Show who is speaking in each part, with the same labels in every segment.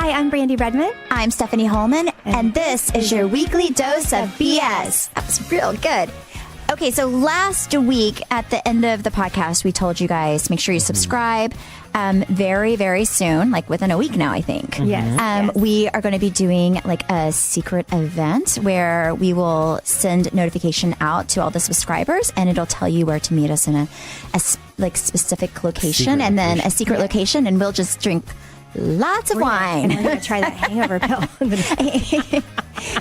Speaker 1: Hi, I'm Brandi Redmond.
Speaker 2: I'm Stephanie Holman, and this is your weekly dose of BS. That was real good. Okay, so last week at the end of the podcast, we told you guys make sure you subscribe very, very soon, like within a week now, I think.
Speaker 1: Yes.
Speaker 2: We are going to be doing like a secret event where we will send notification out to all the subscribers, and it'll tell you where to meet us in a specific location, and then a secret location, and we'll just drink lots of wine.
Speaker 1: And we're going to try that hangover pill.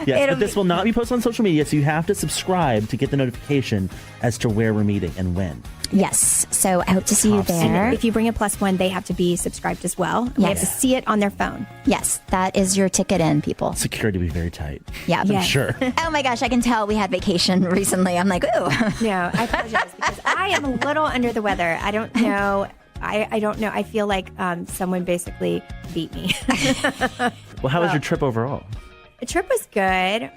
Speaker 3: Yes, but this will not be posted on social media, so you have to subscribe to get the notification as to where we're meeting and when.
Speaker 2: Yes. So I hope to see you there.
Speaker 1: And if you bring a +1, they have to be subscribed as well. They have to see it on their phone.
Speaker 2: Yes, that is your ticket in, people.
Speaker 3: Security will be very tight.
Speaker 2: Yeah.
Speaker 3: I'm sure.
Speaker 2: Oh my gosh, I can tell we had vacation recently. I'm like, ooh.
Speaker 1: No, I apologize because I am a little under the weather. I don't know. I don't know. I feel like someone basically beat me.
Speaker 3: Well, how was your trip overall?
Speaker 1: The trip was good. I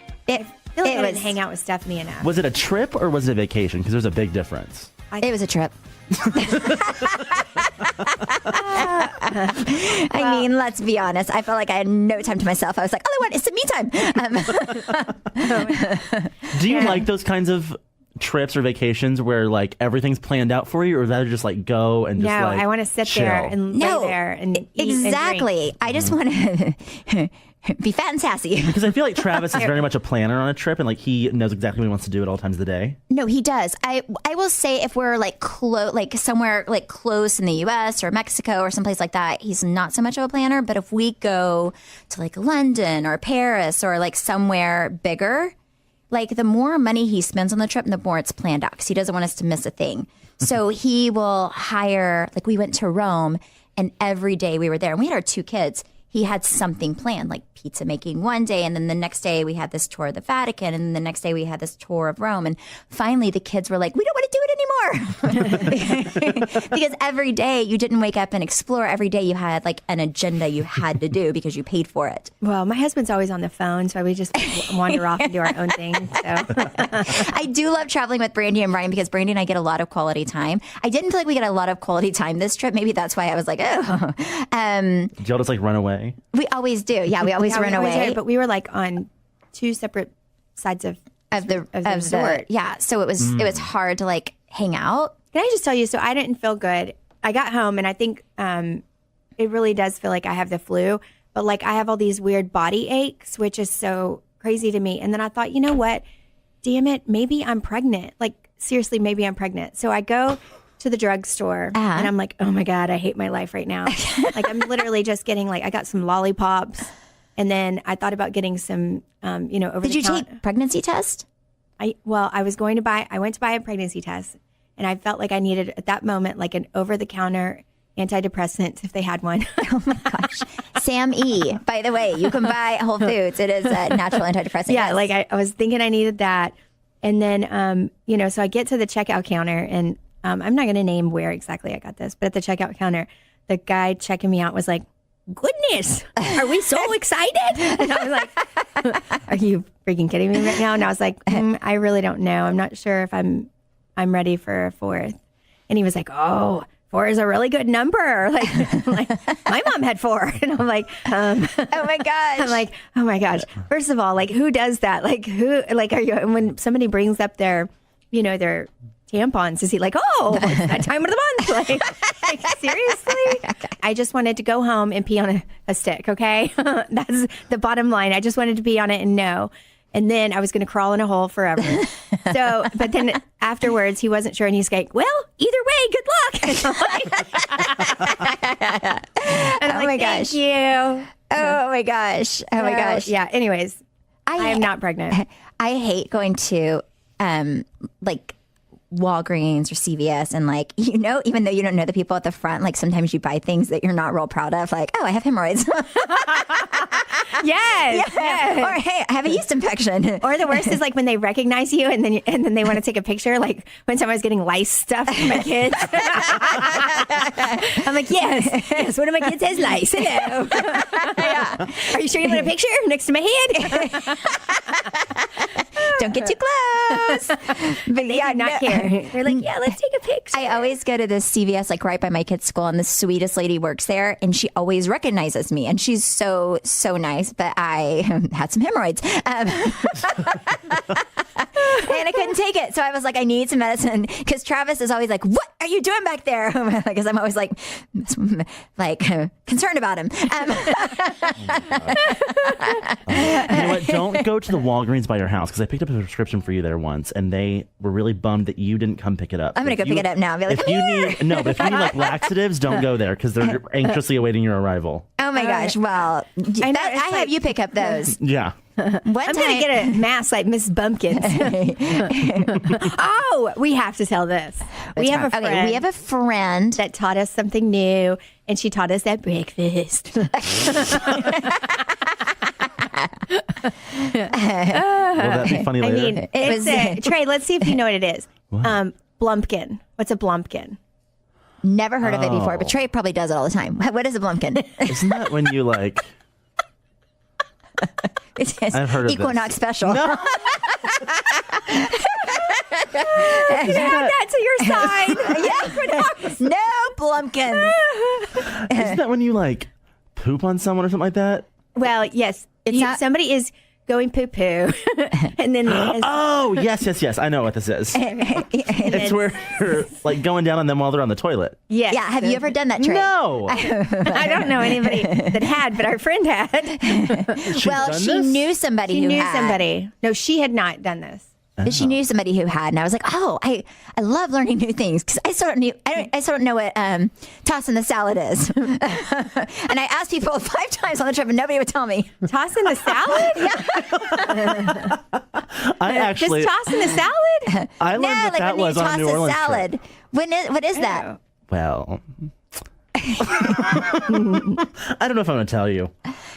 Speaker 1: feel like I didn't hang out with Stephanie enough.
Speaker 3: Was it a trip or was it a vacation? Because there's a big difference.
Speaker 2: It was a trip. I mean, let's be honest. I felt like I had no time to myself. I was like, all I want is some me time.
Speaker 3: Do you like those kinds of trips or vacations where like everything's planned out for you, or rather just like go and just
Speaker 1: I want to sit
Speaker 3: chill?
Speaker 1: there and lay there and eat
Speaker 2: exactly.
Speaker 1: And drink.
Speaker 2: I just want to be fat and sassy.
Speaker 3: Because I feel like Travis is very much a planner on a trip, and like he knows exactly what he wants to do at all times of the day.
Speaker 2: No, he does. I will say if we're like somewhere like close in the U.S. or Mexico or someplace like that, he's not so much of a planner. But if we go to like London or Paris or like somewhere bigger, like the more money he spends on the trip, the more it's planned out because he doesn't want us to miss a thing. So he will hire, like we went to Rome and every day we were there and we had our 2 kids. He had something planned, like pizza making one day. And then the next day we had this tour of the Vatican. And then the next day we had this tour of Rome. And finally the kids were like, we don't want to do it anymore. Because every day you didn't wake up and explore. Every day you had like an agenda you had to do because you paid for it.
Speaker 1: Well, my husband's always on the phone, so we just wander off and do our own thing. So.
Speaker 2: I do love traveling with Brandi and Brian because Brandi and I get a lot of quality time. I didn't feel like we get a lot of quality time this trip. Maybe that's why I was like, oh.
Speaker 3: Did y'all just like run away?
Speaker 2: We always do. Yeah, we always run away.
Speaker 1: But we were like on 2 separate sides of the resort.
Speaker 2: Yeah, so it was hard to like hang out.
Speaker 1: Can I just tell you? So I didn't feel good. I got home and I think it really does feel like I have the flu. But like I have all these weird body aches, which is so crazy to me. And then I thought, you know what? Damn it, maybe I'm pregnant. Like seriously, maybe I'm pregnant. So I go to the drugstore and I'm like, oh my God, I hate my life right now. Like I'm literally just getting like, I got some lollipops and then I thought about getting some, over
Speaker 2: Did you take pregnancy test?
Speaker 1: I went to buy a pregnancy test and I felt like I needed at that moment, like an over the counter antidepressant if they had one.
Speaker 2: Oh my gosh. Sam E, by the way, you can buy at Whole Foods. It is a natural antidepressant.
Speaker 1: Yeah.
Speaker 2: Yes.
Speaker 1: Like I was thinking I needed that. And then, so I get to the checkout counter and, I'm not going to name where exactly I got this, but at the checkout counter, the guy checking me out was like, goodness, are we so excited? And I was like, are you freaking kidding me right now? And I was like, I really don't know. I'm not sure if I'm ready for a 4th. And he was like, oh, 4 is a really good number. Like my mom had 4. And I'm like,
Speaker 2: oh my gosh.
Speaker 1: I'm like, oh my gosh. First of all, like who does that? Like who, like are you, when somebody brings up their tampons, is he like, oh, it's that time of the month? Like seriously? I just wanted to go home and pee on a stick, okay? That's the bottom line. I just wanted to pee on it and no. And then I was going to crawl in a hole forever. So, but then afterwards, he wasn't sure. And he's like, well, either way, good luck. And I'm like,
Speaker 2: gosh.
Speaker 1: Thank you.
Speaker 2: Oh my gosh. Oh my gosh.
Speaker 1: Yeah. Anyways, I am not pregnant.
Speaker 2: I hate going to like Walgreens or CVS and like, even though you don't know the people at the front, like sometimes you buy things that you're not real proud of, like, oh, I have hemorrhoids.
Speaker 1: Yes.
Speaker 2: Or hey, I have a yeast infection.
Speaker 1: Or the worst is like when they recognize you and then they want to take a picture, like when someone's getting lice stuff from my kids. I'm like, yes, one of my kids has lice. Hello. Yeah. Are you sure you want a picture next to my head?
Speaker 2: don't get too close. But
Speaker 1: Yeah, not care. They're like, yeah, let's take a picture.
Speaker 2: I always go to this CVS like right by my kid's school, and the sweetest lady works there, and she always recognizes me, and she's so nice. But I had some hemorrhoids, and I couldn't take it, so I was like, I need some medicine, because Travis is always like, "What are you doing back there?" Because I'm always like concerned about him.
Speaker 3: You know what? Don't go to the Walgreens by your house, because I picked up a prescription for you there once, and they were really bummed that you didn't come pick it up.
Speaker 2: I'm gonna go pick it up now and be like,
Speaker 3: if you need like laxatives, don't go there, because they're anxiously awaiting your arrival.
Speaker 2: oh my gosh, well, I have you pick up those.
Speaker 3: Yeah.
Speaker 2: One
Speaker 1: I'm
Speaker 2: time,
Speaker 1: gonna get a mask like Miss Bumpkins. Oh, we have to tell this. We have a friend.
Speaker 2: Okay, we have a friend
Speaker 1: that taught us something new, and she taught us at breakfast.
Speaker 3: Will that be funny
Speaker 1: I
Speaker 3: later?
Speaker 1: mean, Trey, let's see if you know what it is. Blumpkin. What's a blumpkin?
Speaker 2: Never heard of it before, but Trey probably does it all the time. What is a blumpkin?
Speaker 3: Isn't that when you like?
Speaker 2: It's
Speaker 3: I've heard of
Speaker 2: Equinox
Speaker 3: this.
Speaker 2: special.
Speaker 1: Add that to your side.
Speaker 2: No blumpkins.
Speaker 3: Isn't that when you like poop on someone or something like that?
Speaker 1: Well, yes.
Speaker 2: not-
Speaker 1: Somebody is going poo poo, and then
Speaker 3: Oh, yes. I know what this is. It's where you're like going down on them while they're on the toilet.
Speaker 1: yes.
Speaker 2: Yeah, have you ever done that, Trey?
Speaker 3: No.
Speaker 1: I don't know anybody that had, but our friend had.
Speaker 2: Well,
Speaker 3: done
Speaker 2: she
Speaker 3: this?
Speaker 2: knew somebody
Speaker 1: She
Speaker 2: who
Speaker 1: knew
Speaker 2: had.
Speaker 1: somebody. No, she had not done this.
Speaker 2: But she knew somebody who had, and I was like, "Oh, I love learning new things, because I still don't know what tossing the salad is." And I asked people 5 times on the trip, and nobody would tell me.
Speaker 1: Tossing the salad?
Speaker 3: I actually,
Speaker 1: Just tossing the salad?
Speaker 3: I learned what
Speaker 2: like
Speaker 3: that
Speaker 2: when
Speaker 3: was
Speaker 2: you
Speaker 3: on a
Speaker 2: toss
Speaker 3: New
Speaker 2: a
Speaker 3: Orleans
Speaker 2: salad.
Speaker 3: trip.
Speaker 2: What is that?
Speaker 3: Well, I don't know if I'm going to tell you.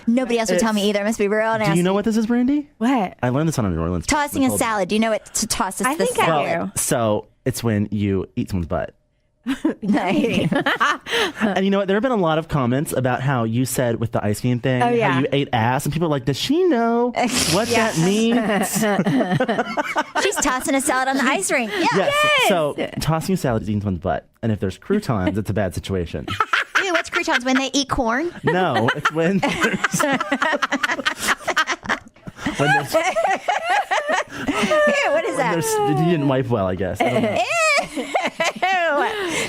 Speaker 2: Nobody else would tell me either. It must be real
Speaker 3: Do you know what this is, Brandy?
Speaker 1: What?
Speaker 3: I learned this on a New Orleans trip.
Speaker 2: Tossing a salad. Do you know what to toss?
Speaker 1: I think I
Speaker 2: salad?
Speaker 1: do.
Speaker 3: So it's when you eat someone's butt.
Speaker 2: Nice.
Speaker 3: And you know what? There have been a lot of comments about how you said with the ice cream thing,
Speaker 1: Oh, yeah.
Speaker 3: how you ate ass, and people are like, does she know what that means?
Speaker 2: She's tossing a salad on the ice rink. Yeah.
Speaker 3: Yes. So tossing a salad is eating someone's butt. And if there's croutons, it's a bad situation.
Speaker 2: Ew, what's croutons? When they eat corn?
Speaker 3: No, it's when there's... when there's...
Speaker 2: Ew, what is that?
Speaker 3: You didn't wipe well, I guess. I don't know.
Speaker 2: Ew.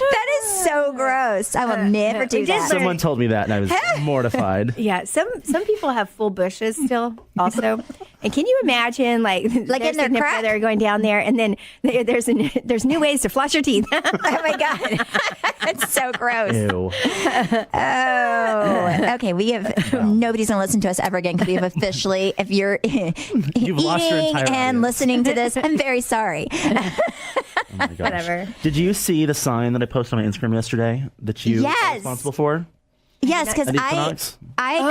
Speaker 2: That is so gross. I will never do that.
Speaker 3: Someone told me that, and I was mortified.
Speaker 1: Yeah, some people have full bushes still also. And can you imagine like
Speaker 2: in their crack?
Speaker 1: They're going down there, and then there's new ways to floss your teeth.
Speaker 2: Oh my God. It's so gross.
Speaker 3: Ew.
Speaker 2: Oh, okay. We have nobody's gonna listen to us ever again, because we have officially. If you're
Speaker 3: You've lost your
Speaker 2: eating
Speaker 3: entire
Speaker 2: and
Speaker 3: audience.
Speaker 2: listening to this, I'm very sorry.
Speaker 3: Oh my gosh.
Speaker 1: Whatever.
Speaker 3: Did you see the sign that I posted on my Instagram yesterday that you
Speaker 2: Yes.
Speaker 3: are responsible for?
Speaker 2: Yes, because
Speaker 3: At
Speaker 2: I
Speaker 3: Equinox?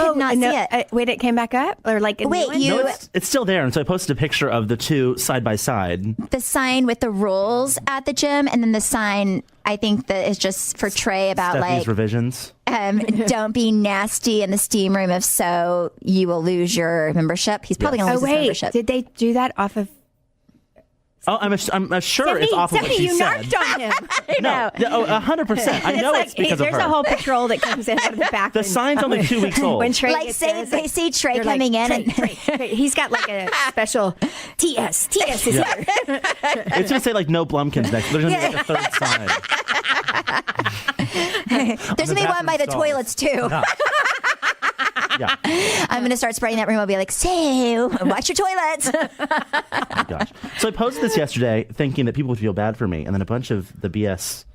Speaker 2: could not see it.
Speaker 1: Wait, it came back up, or like a new
Speaker 2: Wait,
Speaker 1: one?
Speaker 2: you-
Speaker 3: No, it's still there. And so I posted a picture of the two side by side.
Speaker 2: The sign with the rules at the gym, and then the sign I think that is just for Trey about
Speaker 3: Stephanie's
Speaker 2: like
Speaker 3: revisions.
Speaker 2: don't be nasty in the steam room. If so, you will lose your membership. He's probably gonna
Speaker 1: Oh
Speaker 2: lose his
Speaker 1: wait,
Speaker 2: membership.
Speaker 1: did they do that off of?
Speaker 3: Oh, I'm sure it's off of what
Speaker 1: Stephanie,
Speaker 3: she
Speaker 1: you
Speaker 3: said.
Speaker 1: narked on him.
Speaker 3: No, 100%. I know it's because of
Speaker 1: there's
Speaker 3: her.
Speaker 1: a whole patrol that comes in out of the back.
Speaker 3: The sign's only 2 weeks old.
Speaker 1: When Trey
Speaker 2: Like
Speaker 1: gets
Speaker 2: say
Speaker 1: there, it's
Speaker 2: they see Trey
Speaker 1: they're
Speaker 2: coming in, and
Speaker 1: Trey, he's got like a special TS is here.
Speaker 3: It's going to say like no Blumpkins next. There's going to be like a third sign.
Speaker 2: there's gonna be one by the
Speaker 3: bathroom
Speaker 2: toilets too.
Speaker 3: Yeah.
Speaker 2: I'm gonna start spraying that room. I'll be like, so watch your toilets.
Speaker 3: Oh, gosh. So I posted this yesterday thinking that people would feel bad for me. And then a bunch of the BS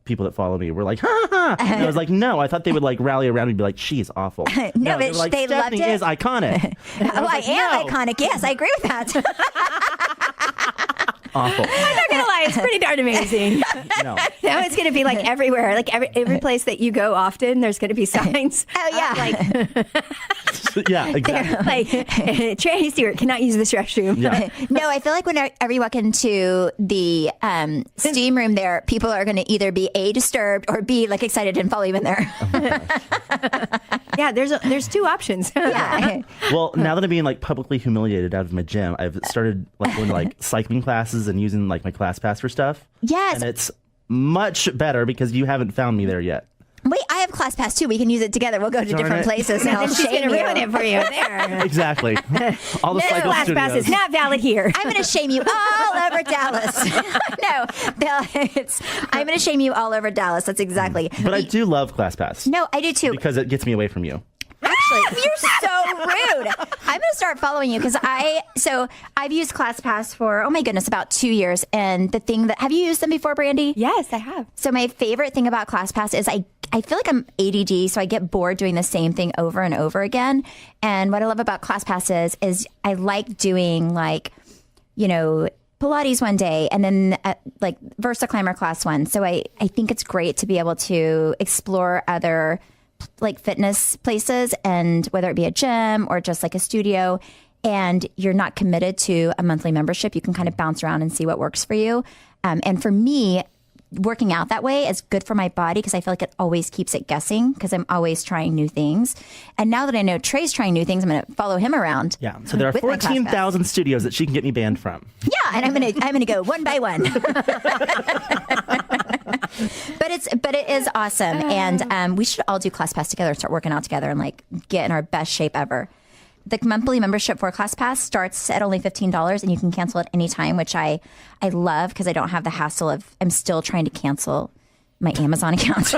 Speaker 3: people that follow me were like, ha ha ha. And I was like, no, I thought they would like rally around me and be like, she's awful.
Speaker 2: No,
Speaker 3: they
Speaker 2: but
Speaker 3: were like,
Speaker 2: they loved
Speaker 3: Stephanie
Speaker 2: it.
Speaker 3: is iconic.
Speaker 2: Oh, I am
Speaker 3: no.
Speaker 2: iconic. Yes, I agree with that.
Speaker 3: awful.
Speaker 1: I'm not gonna lie, it's pretty darn amazing.
Speaker 3: No.
Speaker 1: Now it's gonna be like everywhere, like every place that you go often, there's gonna be signs.
Speaker 2: Oh yeah.
Speaker 1: Like
Speaker 3: Yeah, exactly.
Speaker 1: like Tranny Stewart cannot use this restroom.
Speaker 3: Yeah.
Speaker 2: No, I feel like whenever you walk into the steam room there, people are going to either be A, disturbed, or B, like excited and follow you in there.
Speaker 1: Yeah, there's two options.
Speaker 2: Yeah.
Speaker 3: Well, now that I'm being like publicly humiliated out of my gym, I've started like going to like cycling classes and using like my class pass for stuff.
Speaker 2: Yes.
Speaker 3: And it's much better because you haven't found me there yet.
Speaker 2: Wait, I have class pass too. We can use it together. We'll go to
Speaker 3: Darn
Speaker 2: different
Speaker 3: it.
Speaker 2: places and I'll
Speaker 1: She's
Speaker 2: shame
Speaker 1: gonna
Speaker 2: you.
Speaker 1: ruin it for you there.
Speaker 3: Exactly. All the
Speaker 1: This
Speaker 3: cycle
Speaker 1: class pass
Speaker 3: studios.
Speaker 1: is not valid here.
Speaker 2: I'm going to shame you all over Dallas. No, I'm going to shame you all over Dallas. That's exactly.
Speaker 3: But I do love class pass.
Speaker 2: No, I do too.
Speaker 3: Because it gets me away from you.
Speaker 2: Actually, you're so rude. I'm going to start following you because I've used ClassPass for, oh my goodness, about 2 years. And the thing that, have you used them before, Brandi?
Speaker 1: Yes, I have.
Speaker 2: So my favorite thing about ClassPass is I feel like I'm ADD, so I get bored doing the same thing over and over again. And what I love about ClassPass is I like doing like, you know, Pilates one day and then like Versa Climber class one. So I think it's great to be able to explore other like fitness places, and whether it be a gym or just like a studio, and you're not committed to a monthly membership, you can kind of bounce around and see what works for you. And for me, working out that way is good for my body because I feel like it always keeps it guessing because I'm always trying new things. And now that I know Trey's trying new things, I'm going to follow him around.
Speaker 3: Yeah. So there are
Speaker 2: with my ClassPass.
Speaker 3: 14,000 studios that she can get me banned from.
Speaker 2: Yeah, and I'm gonna go one by one. But it is awesome, and we should all do ClassPass together, start working out together, and like get in our best shape ever. The monthly membership for ClassPass starts at only $15, and you can cancel at any time, which I love because I don't have the hassle of I'm still trying to cancel my Amazon account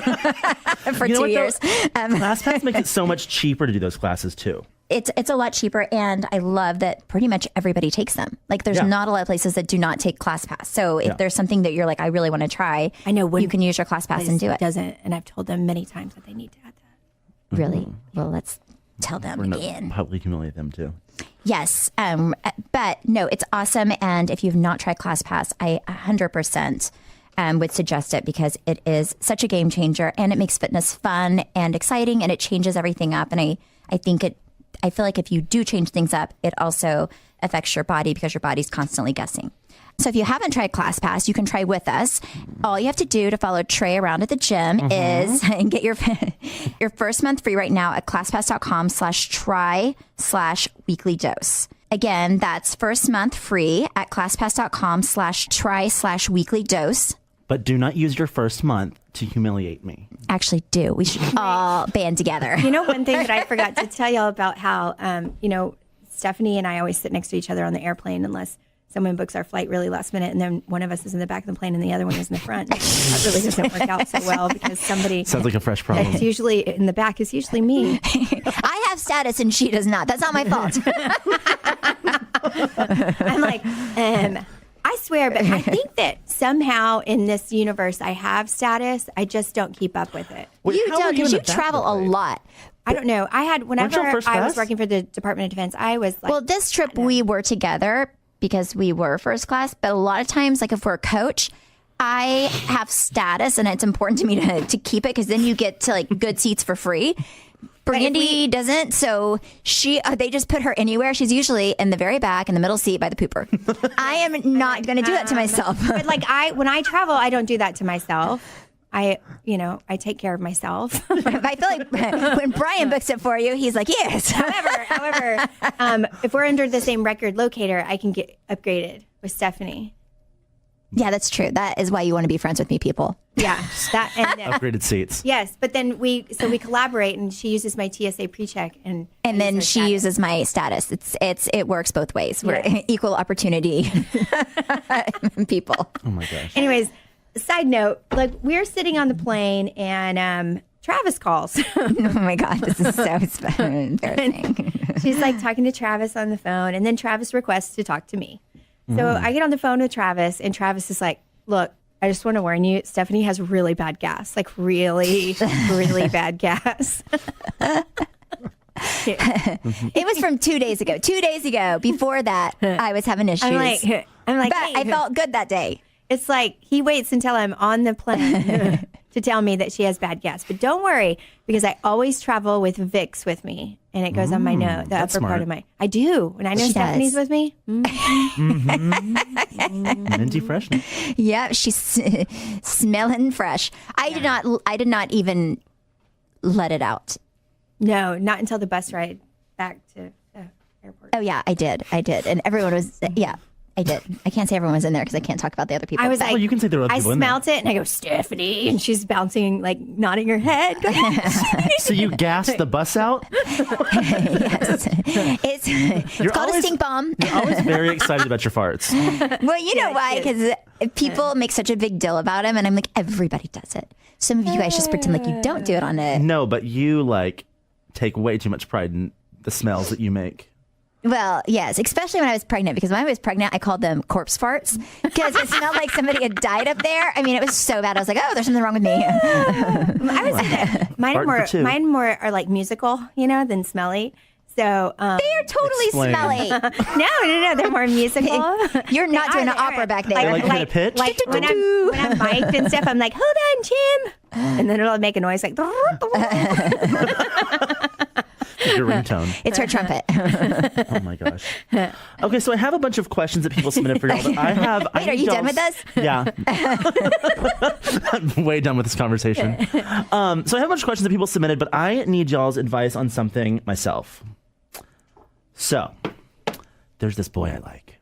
Speaker 2: for 2 years.
Speaker 3: ClassPass makes it so much cheaper to do those classes too.
Speaker 2: It's a lot cheaper, and I love that pretty much everybody takes them. Like, there's not a lot of places that do not take ClassPass. So if there's something that you're like, I really want to try,
Speaker 1: I know
Speaker 2: you can use your ClassPass and do it.
Speaker 1: Doesn't, and I've told them many times that they need to add that.
Speaker 2: Really? Well, let's tell them
Speaker 3: We're
Speaker 2: again.
Speaker 3: going to publicly humiliate them too.
Speaker 2: Yes. But no, it's awesome. And if you've not tried ClassPass, I 100% would suggest it because it is such a game changer, and it makes fitness fun and exciting, and it changes everything up. And I feel like if you do change things up, it also affects your body because your body's constantly guessing. So if you haven't tried ClassPass, you can try with us. All you have to do to follow Trey around at the gym is and get your first month free right now at ClassPass.com/try/weekly dose. Again, that's first month free at ClassPass.com/try/weekly dose.
Speaker 3: But do not use your first month to humiliate me.
Speaker 2: Actually do. We should all band together.
Speaker 1: You know, one thing that I forgot to tell y'all about how, Stephanie and I always sit next to each other on the airplane unless someone books our flight really last minute, and then one of us is in the back of the plane and the other one is in the front. That really doesn't work out so well because somebody
Speaker 3: Sounds like a fresh problem.
Speaker 1: that's usually in the back is usually me.
Speaker 2: I have status and she does not. That's not my fault.
Speaker 1: I'm like, I swear, but I think that somehow in this universe I have status. I just don't keep up with it.
Speaker 3: Wait,
Speaker 2: You
Speaker 3: how are
Speaker 2: don't, because
Speaker 3: in
Speaker 2: you
Speaker 3: the back
Speaker 2: travel
Speaker 3: of
Speaker 2: a
Speaker 3: the plane?
Speaker 2: lot.
Speaker 1: I don't know. I had whenever
Speaker 3: you on first
Speaker 1: I was
Speaker 3: class?
Speaker 1: working for the Department of Defense, I was like,
Speaker 2: Well, this trip we were together because we were first class. But a lot of times, like if we're a coach, I have status, and it's important to me to keep it because then you get to like good seats for free. Brandi doesn't, so they just put her anywhere. She's usually in the very back in the middle seat by the pooper. I am not going to do that to myself.
Speaker 1: but like when I travel, I don't do that to myself. I take care of myself.
Speaker 2: I feel like when Brian books it for you, he's like, yes.
Speaker 1: However, if we're under the same record locator, I can get upgraded with Stephanie.
Speaker 2: Yeah, that's true. That is why you want to be friends with me, people.
Speaker 1: Yeah, that and
Speaker 3: Upgraded seats.
Speaker 1: yes, but then we collaborate, and she uses my TSA pre-check, and
Speaker 2: And then
Speaker 1: her
Speaker 2: she
Speaker 1: status.
Speaker 2: uses my status. It works both ways. We're
Speaker 1: Yes.
Speaker 2: equal opportunity people.
Speaker 3: Oh my gosh.
Speaker 1: Anyways, side note, like we're sitting on the plane, and Travis calls.
Speaker 2: Oh my God, this is so embarrassing.
Speaker 1: She's like talking to Travis on the phone, and then Travis requests to talk to me. So I get on the phone with Travis, and Travis is like, look, I just want to warn you, Stephanie has really bad gas, like really, really bad gas.
Speaker 2: It was from 2 days ago. 2 days ago. Before that, I was having issues.
Speaker 1: I'm like,
Speaker 2: But
Speaker 1: hey,
Speaker 2: I felt good that day.
Speaker 1: it's like he waits until I'm on the plane to tell me that she has bad gas. But don't worry, because I always travel with Vicks with me, and it goes on my nose, the upper
Speaker 3: that's
Speaker 1: part
Speaker 3: smart.
Speaker 1: of my. I do. When I know
Speaker 2: She
Speaker 1: Stephanie's
Speaker 2: does.
Speaker 1: with me,
Speaker 3: Minty freshness.
Speaker 2: Yeah, she's smelling fresh. I did not even let it out.
Speaker 1: no, not until the bus ride back to the airport.
Speaker 2: Oh yeah, I did, and everyone was. Yeah, I did. I can't say everyone was in there because I can't talk about the other people.
Speaker 1: I was
Speaker 2: but-
Speaker 1: like,
Speaker 3: Well, you can say there were other
Speaker 1: I
Speaker 3: people in there.
Speaker 1: smelt it, and I go, Stephanie, and she's bouncing, like nodding her head.
Speaker 3: So you gassed the bus out?
Speaker 2: yes. It's called a
Speaker 3: always-
Speaker 2: stink bomb.
Speaker 3: You're always very excited about your farts.
Speaker 2: Well, you know
Speaker 1: Yeah,
Speaker 2: why?
Speaker 1: she is.
Speaker 2: Because people make such a big deal about him, and I'm like, everybody does it. Some of you guys just pretend like you don't do it on it.
Speaker 3: No, but you like take way too much pride in the smells that you make.
Speaker 2: Well, yes, especially when I was pregnant, because when I was pregnant, I called them corpse farts because it smelled like somebody had died up there. I mean, it was so bad. I was like, oh, there's something wrong with me.
Speaker 1: I was
Speaker 3: Fart for two.
Speaker 1: mine more are like musical, than smelly. So
Speaker 2: They're totally
Speaker 3: Explain.
Speaker 2: smelly.
Speaker 1: no, they're more musical.
Speaker 2: You're not doing
Speaker 1: They
Speaker 2: an
Speaker 1: are.
Speaker 2: opera back there.
Speaker 3: Like hit a pitch?
Speaker 1: Like when I'm mic'd and stuff, I'm like, hold on, Jim, and then it'll make a noise like.
Speaker 3: Your ringtone.
Speaker 2: It's her trumpet.
Speaker 3: Oh my gosh. Okay, so I have a bunch of questions that people submitted for y'all. But I
Speaker 2: Wait, are
Speaker 3: need
Speaker 2: you done
Speaker 3: y'all's-
Speaker 2: with us?
Speaker 3: Yeah. I'm way done with this conversation. So I have a bunch of questions that people submitted, but I need y'all's advice on something myself. So there's this boy I like.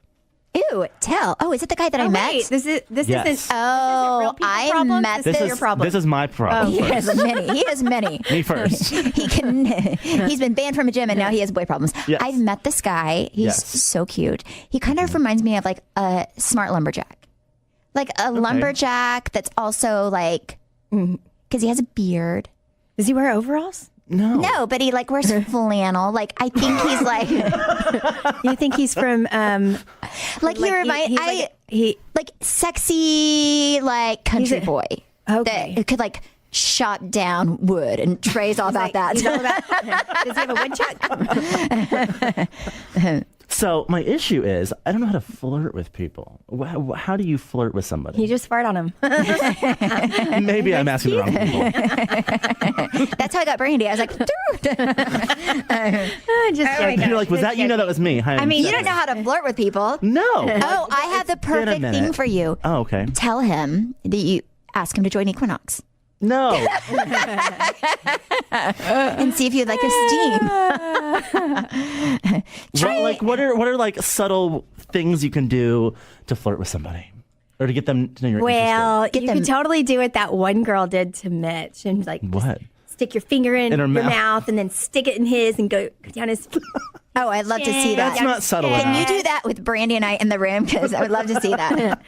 Speaker 2: Ew, tell. Oh, is it the guy that I met?
Speaker 1: Wait, this
Speaker 3: Yes.
Speaker 1: isn't.
Speaker 2: Oh,
Speaker 1: real people
Speaker 2: I
Speaker 1: problems?
Speaker 2: met
Speaker 1: This
Speaker 3: This
Speaker 1: is your problem.
Speaker 3: This is my problem.
Speaker 2: He
Speaker 3: first.
Speaker 2: has many. He has many.
Speaker 3: Me first.
Speaker 2: He's been banned from a gym and now he has boy problems.
Speaker 3: Yes.
Speaker 2: I've met this guy. He's
Speaker 3: Yes.
Speaker 2: so cute. He kind of reminds me of like a smart lumberjack. Like a lumberjack that's also like, because he has a beard.
Speaker 1: Does he wear overalls?
Speaker 2: No, but he like wears flannel. Like I think he's like,
Speaker 1: You think he's from?
Speaker 2: like he remind like sexy like country
Speaker 1: a-
Speaker 2: boy.
Speaker 1: Okay.
Speaker 2: That could like chop down wood, and Trey's all about that.
Speaker 1: He's all about, does he have a woodchuck?
Speaker 3: So my issue is I don't know how to flirt with people. How do you flirt with somebody?
Speaker 1: You just fart on him.
Speaker 3: Maybe I'm asking the wrong people.
Speaker 2: That's how I got Brandi. I was like, dude.
Speaker 1: Just joking.
Speaker 3: You're like, was that you? No, that was me. Hi,
Speaker 2: I mean, you don't know how to flirt with people.
Speaker 3: No.
Speaker 2: Oh, I have the
Speaker 3: been a
Speaker 2: perfect
Speaker 3: minute.
Speaker 2: thing for you.
Speaker 3: Oh, okay.
Speaker 2: Tell him that you ask him to join Equinox
Speaker 3: No.
Speaker 2: and see if you'd like a steam.
Speaker 3: What are like subtle things you can do to flirt with somebody or to get them to know you're
Speaker 1: Well, you
Speaker 2: them-
Speaker 1: could totally do what that one girl did to Mitch, and like
Speaker 3: interested? What?
Speaker 1: stick your finger in
Speaker 3: In her
Speaker 1: your
Speaker 3: mouth.
Speaker 1: mouth, and then stick it in his, and go down his.
Speaker 2: Oh, I'd love to see that.
Speaker 3: That's not subtle
Speaker 2: Can
Speaker 3: enough.
Speaker 2: you do that with Brandi and I in the room? Because I would love to see that.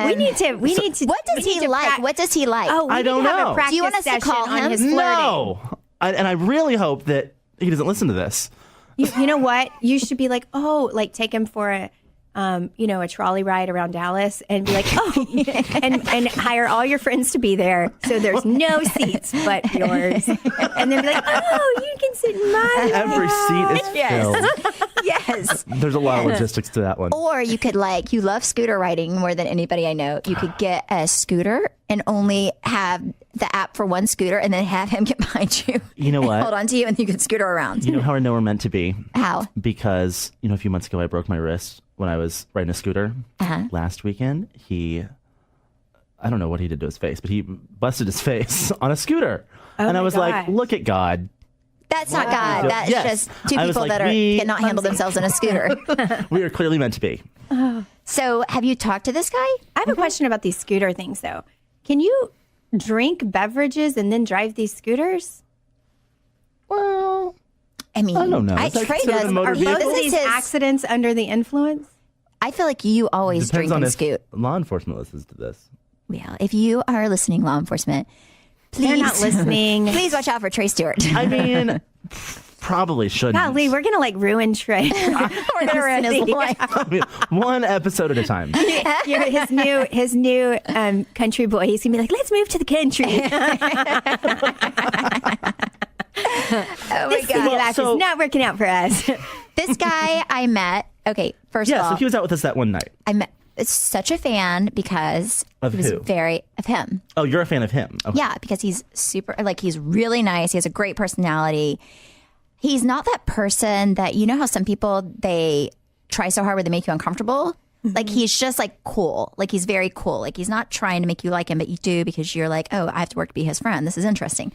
Speaker 1: We need to.
Speaker 2: What does
Speaker 1: we
Speaker 2: he
Speaker 1: need to
Speaker 2: like? What does he like?
Speaker 1: Oh, we
Speaker 3: I
Speaker 1: need
Speaker 3: don't
Speaker 1: to have
Speaker 3: know.
Speaker 1: A
Speaker 3: Do
Speaker 1: practice
Speaker 2: you want us to
Speaker 1: session
Speaker 2: call
Speaker 1: on
Speaker 2: him?
Speaker 1: his flirting.
Speaker 3: No. And I really hope that he doesn't listen to this.
Speaker 1: You know what? You should be like, like take him for a, a trolley ride around Dallas, and be like, and hire all your friends to be there, so there's no seats but yours, and then be like, you can sit in my.
Speaker 3: Every seat is filled.
Speaker 2: Yes.
Speaker 3: There's a lot of logistics to that one.
Speaker 2: Or you could you love scooter riding more than anybody I know. You could get a scooter and only have the app for one scooter and then have him get behind you.
Speaker 3: You know what?
Speaker 2: Hold on to you and you can scooter around.
Speaker 3: You know how I know we're meant to be?
Speaker 2: How?
Speaker 3: Because, a few months ago I broke my wrist when I was riding a scooter. Last weekend, I don't know what he did to his face, but he busted his face on a scooter. And I
Speaker 1: my
Speaker 3: was like,
Speaker 1: gosh.
Speaker 3: look at God.
Speaker 2: That's not God. That's
Speaker 3: Yes.
Speaker 2: just two
Speaker 3: I was
Speaker 2: people
Speaker 3: like,
Speaker 2: that
Speaker 3: we-
Speaker 2: cannot handle themselves in a scooter.
Speaker 3: We are clearly meant to be.
Speaker 2: So have you talked to this guy?
Speaker 1: I have a question about these scooter things, though. Can you drink beverages and then drive these scooters?
Speaker 3: Well,
Speaker 2: I mean,
Speaker 3: I don't know. Is that
Speaker 2: Trey
Speaker 3: considered
Speaker 2: does.
Speaker 3: a motor
Speaker 1: Are
Speaker 3: vehicle?
Speaker 1: both of
Speaker 2: This
Speaker 1: these
Speaker 2: is his-
Speaker 1: accidents under the influence?
Speaker 2: I feel like you always
Speaker 3: depends
Speaker 2: drink
Speaker 3: on
Speaker 2: and
Speaker 3: if
Speaker 2: scoot.
Speaker 3: law enforcement listens to this.
Speaker 2: Well, if you are listening, law enforcement, please,
Speaker 1: They're not listening.
Speaker 2: please watch out for Trey Stewart.
Speaker 3: I mean, probably shouldn't.
Speaker 1: Golly, we're gonna ruin Trey.
Speaker 2: We're gonna ruin his life.
Speaker 3: I mean, one episode at a time.
Speaker 1: His new country boy. He's gonna be like, let's move to the country.
Speaker 2: Oh my
Speaker 1: City
Speaker 2: god!
Speaker 1: life
Speaker 3: so-
Speaker 1: is not working out for us.
Speaker 2: This guy I met Okay, first of
Speaker 3: Yeah,
Speaker 2: all,
Speaker 3: so he was out with us that one night.
Speaker 2: I'm such a fan because
Speaker 3: Of
Speaker 2: he was
Speaker 3: who?
Speaker 2: of him.
Speaker 3: Oh, you're a fan of him. Okay.
Speaker 2: Yeah, because he's super, like, he's really nice. He has a great personality. He's not that person that, you know how some people, they try so hard where they make you uncomfortable? Like, he's just like cool. Like, he's very cool. Like, he's not trying to make you like him, but you do because you're like, oh, I have to work to be his friend. This is interesting.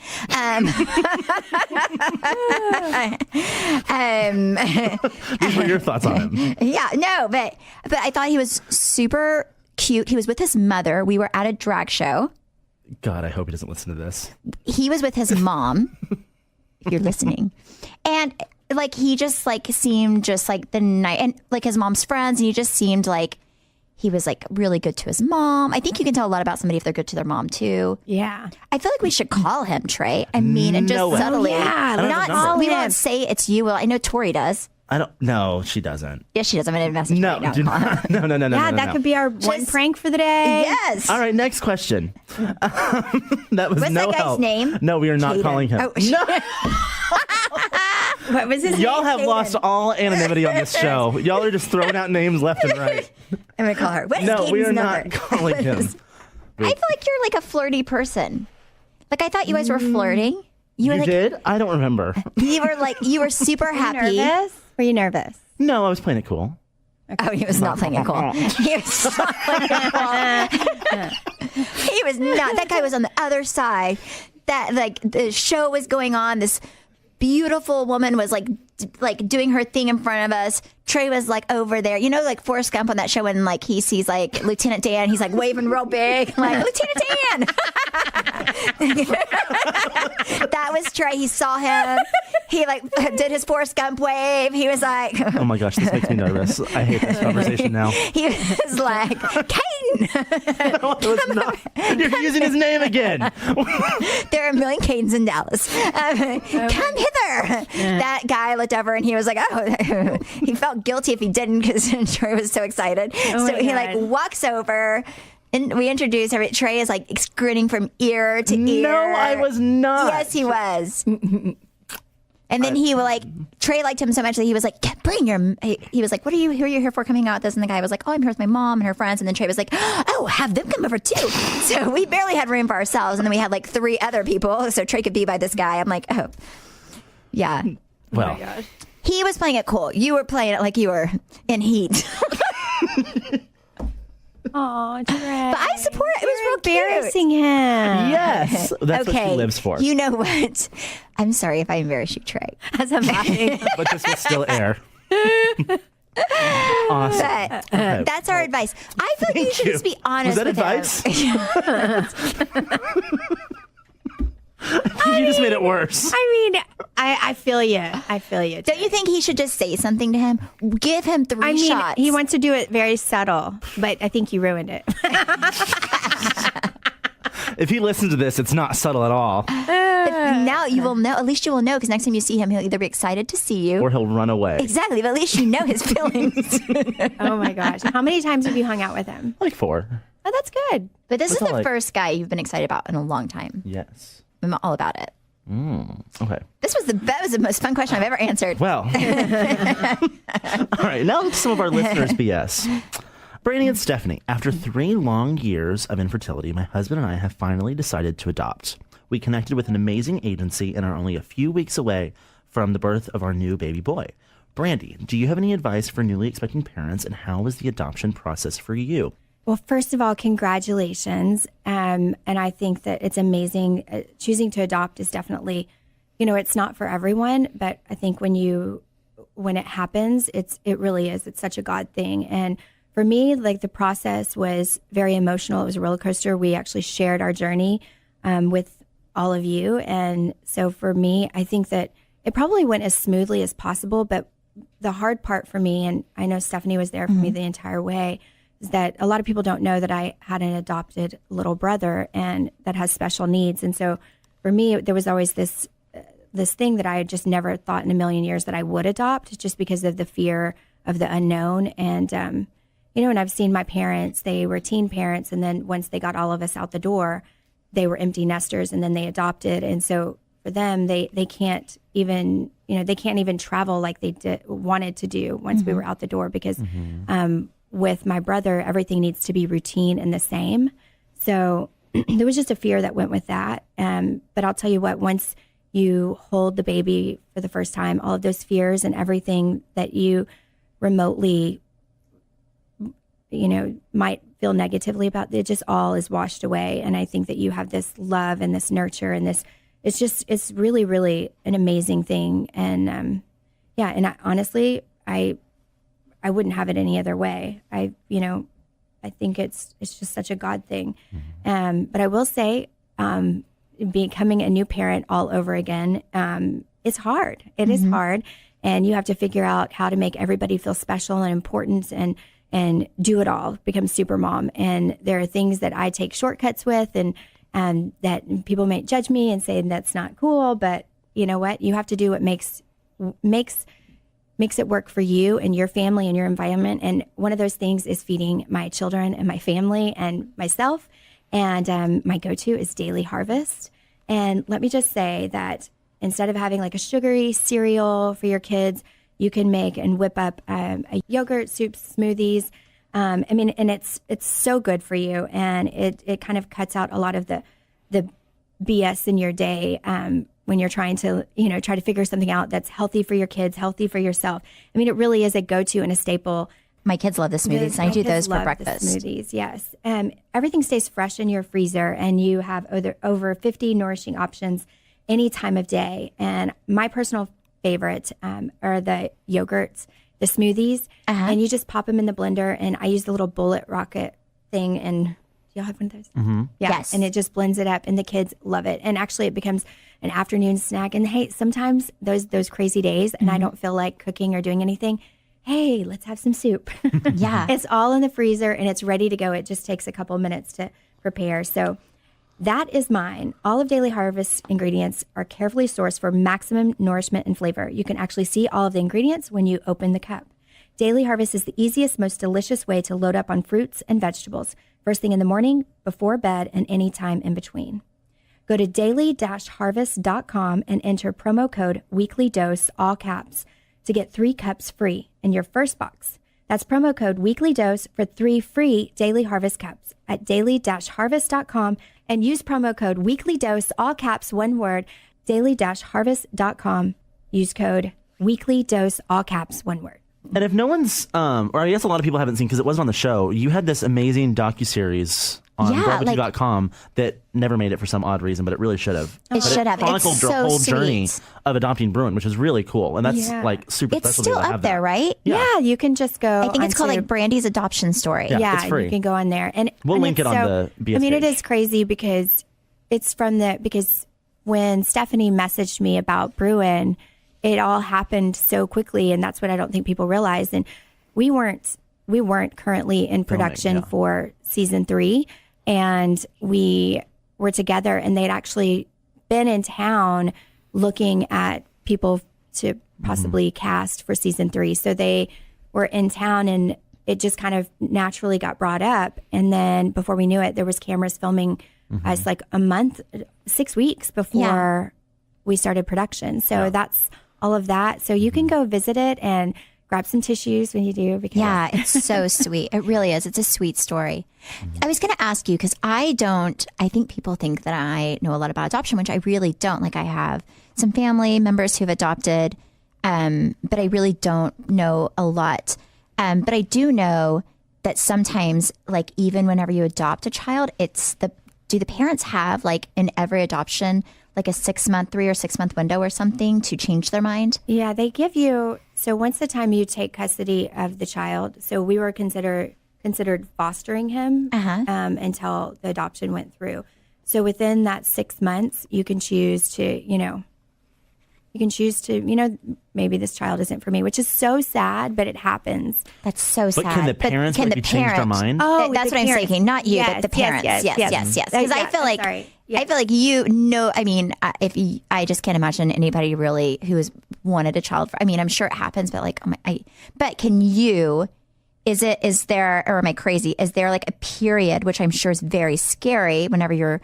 Speaker 3: These were your thoughts on him.
Speaker 2: Yeah, no, but I thought he was super cute. He was with his mother. We were at a drag show.
Speaker 3: God, I hope he doesn't listen to this.
Speaker 2: He was with his mom, if you're listening. And like, he just like seemed just like the night, and like his mom's friends, and he just seemed like he was like really good to his mom. I think you can tell a lot about somebody if they're good to their mom too.
Speaker 1: Yeah.
Speaker 2: I feel like we should call him, Trey. I mean, and just
Speaker 3: No way.
Speaker 2: subtly.
Speaker 1: Oh, yeah,
Speaker 3: I don't have his number.
Speaker 2: We won't say it's you. Well, I know Tori does.
Speaker 3: I don't. No, she doesn't.
Speaker 2: Yes, she does. I'm going to message her
Speaker 3: No,
Speaker 2: right now.
Speaker 3: do not. No.
Speaker 1: Yeah,
Speaker 3: no,
Speaker 1: that
Speaker 3: no.
Speaker 1: could be our one
Speaker 2: Just-
Speaker 1: prank for the day.
Speaker 2: Yes.
Speaker 3: All right, next question. That was
Speaker 2: What's
Speaker 3: no
Speaker 2: that guy's
Speaker 3: help.
Speaker 2: name?
Speaker 3: No, we are not
Speaker 2: Caden.
Speaker 3: calling him.
Speaker 2: Oh,
Speaker 3: No,
Speaker 1: What was his
Speaker 3: y'all
Speaker 1: name?
Speaker 3: have lost all anonymity on this show. Y'all are just throwing out names left and right.
Speaker 2: I'm going to call her. What is
Speaker 3: No, we
Speaker 2: Caden's
Speaker 3: are
Speaker 2: number?
Speaker 3: not calling him.
Speaker 2: I feel like you're like a flirty person. Like, I thought you guys were flirting. You were
Speaker 3: You
Speaker 2: like,
Speaker 3: did? I don't remember.
Speaker 2: you were super happy.
Speaker 1: Nervous? Were you nervous?
Speaker 3: No, I was playing it cool.
Speaker 2: Oh, he was not playing it cool. He was not playing it cool. He was not. That guy was on the other side. That, like, the show was going on. This beautiful woman was like doing her thing in front of us. Trey was like over there, you know, like Forrest Gump on that show when like he sees like Lieutenant Dan, he's like waving real big, like Lieutenant Dan. That was Trey. He saw him. He like did his Forrest Gump wave. He was like,
Speaker 3: Oh my gosh, this makes me nervous. I hate this conversation now.
Speaker 2: he was like, Caden.
Speaker 3: No, it was not. You're using his name again.
Speaker 2: There are a million Cadens in Dallas. Come hither. That guy looked over and he was like, oh, he felt guilty if he didn't because Trey was so excited. So
Speaker 1: my
Speaker 2: he
Speaker 1: God.
Speaker 2: like walks over and we introduce her. Trey is like grinning from ear to ear.
Speaker 3: No, I was not.
Speaker 2: Yes, he was. And then he was like, Trey liked him so much that he was like, bring your, he was like, who are you here for coming out with this? And the guy was like, oh, I'm here with my mom and her friends. And then Trey was like, oh, have them come over too. So we barely had room for ourselves. And then we had like 3 other people. So Trey could be by this guy. I'm like, oh, yeah.
Speaker 3: Well,
Speaker 2: He was playing it cool. You were playing it like you were in heat.
Speaker 1: Oh, Trey.
Speaker 2: But I support it. It was real cute.
Speaker 1: Embarrassing him.
Speaker 3: yes, that's what she lives for.
Speaker 2: You know what? I'm sorry if I embarrass you, Trey.
Speaker 1: As I'm laughing.
Speaker 3: But this will still air. Awesome.
Speaker 2: But
Speaker 3: Okay.
Speaker 2: that's our advice. I feel like you
Speaker 3: Thank
Speaker 2: should
Speaker 3: you.
Speaker 2: just be honest
Speaker 3: Was that
Speaker 2: with
Speaker 3: advice?
Speaker 2: him.
Speaker 3: You just made it worse.
Speaker 1: I mean, I feel you. I feel you.
Speaker 2: Don't you think he should just say something to him? Give him 3
Speaker 1: I mean,
Speaker 2: shots.
Speaker 1: he wants to do it very subtle, but I think you ruined it.
Speaker 3: If he listens to this, it's not subtle at all.
Speaker 2: Now you will know. At least you will know because next time you see him, he'll either be excited to see you.
Speaker 3: Or he'll run away.
Speaker 2: Exactly, but at least you know his feelings.
Speaker 1: Oh my gosh. How many times have you hung out with him?
Speaker 3: Like 4.
Speaker 1: Oh, that's good.
Speaker 2: But this is
Speaker 3: not
Speaker 2: the
Speaker 3: like-
Speaker 2: first guy you've been excited about in a long time.
Speaker 3: Yes.
Speaker 2: I'm all about it.
Speaker 3: Okay.
Speaker 2: That was the most fun question I've ever answered.
Speaker 3: Well. All right. Now to some of our listeners' BS. Brandi and Stephanie, after 3 long years of infertility, my husband and I have finally decided to adopt. We connected with an amazing agency and are only a few weeks away from the birth of our new baby boy. Brandi, do you have any advice for newly expecting parents, and how was the adoption process for you?
Speaker 1: Well, first of all, congratulations. And I think that it's amazing. Choosing to adopt is definitely, it's not for everyone, but I think when it happens, it really is. It's such a God thing. And for me, like, the process was very emotional. It was a roller coaster. We actually shared our journey with all of you. And so for me, I think that it probably went as smoothly as possible. But the hard part for me, and I know Stephanie was there for me the entire way, is that a lot of people don't know that I had an adopted little brother and that has special needs. And so for me, there was always this thing that I had just never thought in a million years that I would adopt, just because of the fear of the unknown. And, and I've seen my parents, they were teen parents. And then once they got all of us out the door, they were empty nesters and then they adopted. And so for them, they can't even, they can't even travel like they wanted to do once we were out the door, because with my brother, everything needs to be routine and the same. So there was just a fear that went with that. But I'll tell you what, once you hold the baby for the first time, all of those fears and everything that you remotely, might feel negatively about, it just all is washed away. And I think that you have this love and this nurture and this, it's really, really an amazing thing. And and honestly, I wouldn't have it any other way. I think it's just such a God thing. But I will say, becoming a new parent all over again, it's hard. It is hard. And you have to figure out how to make everybody feel special and important and do it all, become super mom. And there are things that I take shortcuts with and that people may judge me and say that's not cool. But you know what? You have to do what makes it work for you and your family and your environment. And one of those things is feeding my children and my family and myself. And my go-to is Daily Harvest. And let me just say that instead of having like a sugary cereal for your kids, you can make and whip up a yogurt, soup, smoothies. And it's so good for you. And it kind of cuts out a lot of the BS in your day when you're trying to, try to figure something out that's healthy for your kids, healthy for yourself. I mean, it really is a go-to and a staple.
Speaker 2: My kids love the smoothies, and I do those for breakfast.
Speaker 1: The smoothies, yes. Everything stays fresh in your freezer, and you have over 50 nourishing options any time of day. And my personal favorite are the yogurts, the smoothies, and you just pop them in the blender. And I use the little bullet rocket thing. And do y'all have one of those? Yeah.
Speaker 2: Yes.
Speaker 1: And it just blends it up, and the kids love it. And actually, it becomes an afternoon snack. And hey, sometimes those crazy days, and I don't feel like cooking or doing anything. Hey, let's have some soup.
Speaker 2: Yeah.
Speaker 1: It's all in the freezer and it's ready to go. It just takes a couple minutes to prepare. So that is mine. All of Daily Harvest ingredients are carefully sourced for maximum nourishment and flavor. You can actually see all of the ingredients when you open the cup. Daily Harvest is the easiest, most delicious way to load up on fruits and vegetables, first thing in the morning, before bed, and any time in between. Go to daily-harvest.com and enter promo code weeklydose, all caps, to get 3 cups free in your first box. That's promo code weeklydose for 3 free Daily Harvest cups at daily-harvest.com and use promo code weeklydose, all caps, one word, daily-harvest.com. Use code weeklydose, all caps, one word.
Speaker 3: And if no one's, or I guess a lot of people haven't seen because it wasn't on the show, you had this amazing docuseries on Brandi.com that never made it for some odd reason, but it really should have.
Speaker 2: It should have.
Speaker 3: Chronicled
Speaker 2: It's
Speaker 3: the
Speaker 2: so
Speaker 3: whole
Speaker 2: sweet.
Speaker 3: journey of adopting Bruin, which is really cool. And that's like super
Speaker 2: It's
Speaker 3: special.
Speaker 2: still
Speaker 3: to have
Speaker 2: up there,
Speaker 3: that.
Speaker 2: right?
Speaker 1: Yeah, you can just go.
Speaker 2: I think it's called
Speaker 1: onto-
Speaker 2: like Brandi's adoption story.
Speaker 3: Yeah. it's free.
Speaker 1: You can go on there, and
Speaker 3: We'll
Speaker 1: and
Speaker 3: link
Speaker 1: it's
Speaker 3: it on the BS
Speaker 1: I mean, it
Speaker 3: page.
Speaker 1: is crazy because it's because when Stephanie messaged me about Bruin, it all happened so quickly, and that's what I don't think people realize. And we weren't currently in production for season 3, and we were together, and they'd actually been in town looking at people to possibly cast for season 3. So they were in town, and it just kind of naturally got brought up. And then before we knew it, there was cameras filming us like a month, 6 weeks before we started production. So that's all of that. So you can go visit it and grab some tissues when you do. Because
Speaker 2: Yeah, it's so sweet. It really is. It's a sweet story. I was going to ask you, because I think people think that I know a lot about adoption, which I really don't. Like, I have some family members who've adopted, but I really don't know a lot. But I do know that sometimes, like, even whenever you adopt a child, do the parents have, like, in every adoption, like a 3 or 6 month window or something to change their mind?
Speaker 1: Yeah, they give you, so once the time you take custody of the child, so we were considered fostering him until the adoption went through. So within that 6 months, you can choose to, maybe this child isn't for me, which is so sad, but it happens.
Speaker 2: That's so sad.
Speaker 3: But can the parents
Speaker 2: can
Speaker 3: maybe change their mind?
Speaker 1: Oh,
Speaker 2: That's
Speaker 1: the
Speaker 2: what I'm
Speaker 1: parents.
Speaker 2: thinking. Not you,
Speaker 1: Yes,
Speaker 2: but the parents.
Speaker 1: yes.
Speaker 2: Because I feel like
Speaker 1: sorry.
Speaker 2: I feel like I mean, I just can't imagine anybody really who has wanted a child. I mean, I'm sure it happens, but like, but can you? Is there, or am I crazy? Is there like a period, which I'm sure is very scary whenever you're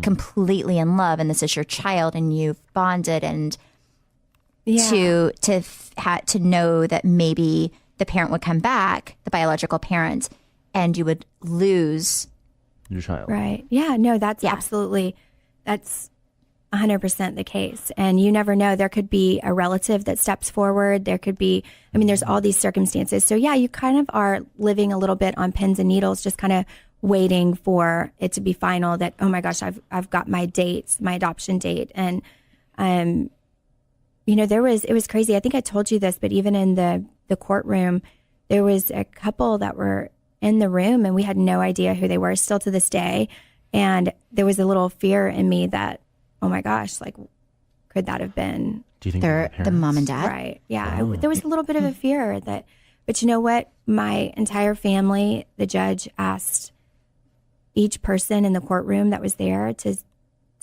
Speaker 2: completely in love and this is your child and you've bonded, and
Speaker 1: Yeah.
Speaker 2: to know that maybe the parent would come back, the biological parent, and you would lose.
Speaker 3: Your child.
Speaker 1: Right. Yeah. No, that's
Speaker 2: Yeah.
Speaker 1: absolutely, that's 100% the case. And you never know. There could be a relative that steps forward. There could be, I mean, there's all these circumstances. So yeah, you kind of are living a little bit on pins and needles, just kind of waiting for it to be final that, oh my gosh, I've got my dates, my adoption date. And, you know, it was crazy. I think I told you this, but even in the courtroom, there was a couple that were in the room and we had no idea who they were still to this day. And there was a little fear in me that, oh my gosh, like, could that have been
Speaker 3: Do you think
Speaker 2: They're the mom and dad.
Speaker 1: right? Yeah. There was a little bit of a fear that, but you know what? My entire family, the judge asked each person in the courtroom that was there to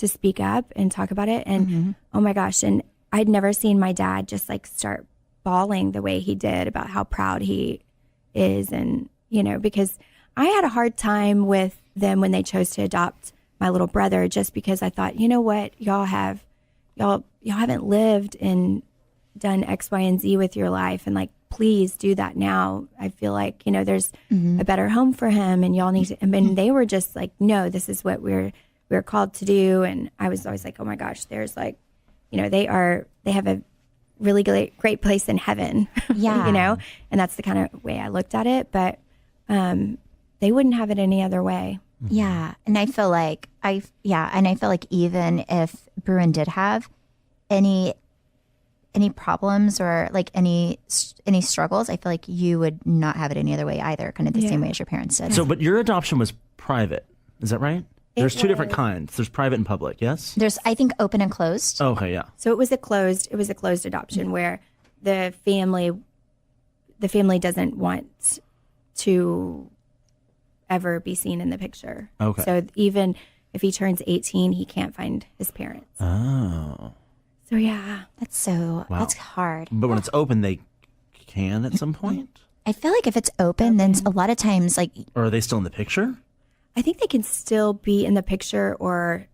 Speaker 1: speak up and talk about it. And oh my gosh. And I'd never seen my dad just like start bawling the way he did about how proud he is. And, you know, because I had a hard time with them when they chose to adopt my little brother, just because I thought, you know what, y'all haven't lived and done X, Y, and Z with your life. And like, please do that now. I feel like, you know, there's a better home for him and y'all need to, and they were just like, no, this is what we're called to do. And I was always like, oh my gosh, there's like, you know, they have a really great place in heaven,
Speaker 2: Yeah.
Speaker 1: you know, and that's the kind of way I looked at it. But they wouldn't have it any other way.
Speaker 2: Yeah. And I feel like even if Bruin did have any problems or like any struggles, I feel like you would not have it any other way either, kind of the same way as your parents did.
Speaker 3: So, but your adoption was private. Is that right? There's two different kinds. There's private and public, yes?
Speaker 2: There's, I think, open and closed.
Speaker 3: Oh, okay, yeah.
Speaker 1: So it was a closed adoption where the family doesn't want to ever be seen in the picture.
Speaker 3: Okay.
Speaker 1: So even if he turns 18, he can't find his parents.
Speaker 3: Oh.
Speaker 1: So yeah.
Speaker 2: That's
Speaker 3: Wow.
Speaker 2: that's hard.
Speaker 3: But when it's open, they can at some point?
Speaker 2: I feel like if it's open, then a lot of times, like,
Speaker 3: Or are they still in the picture?
Speaker 1: I think they can still be in the picture, or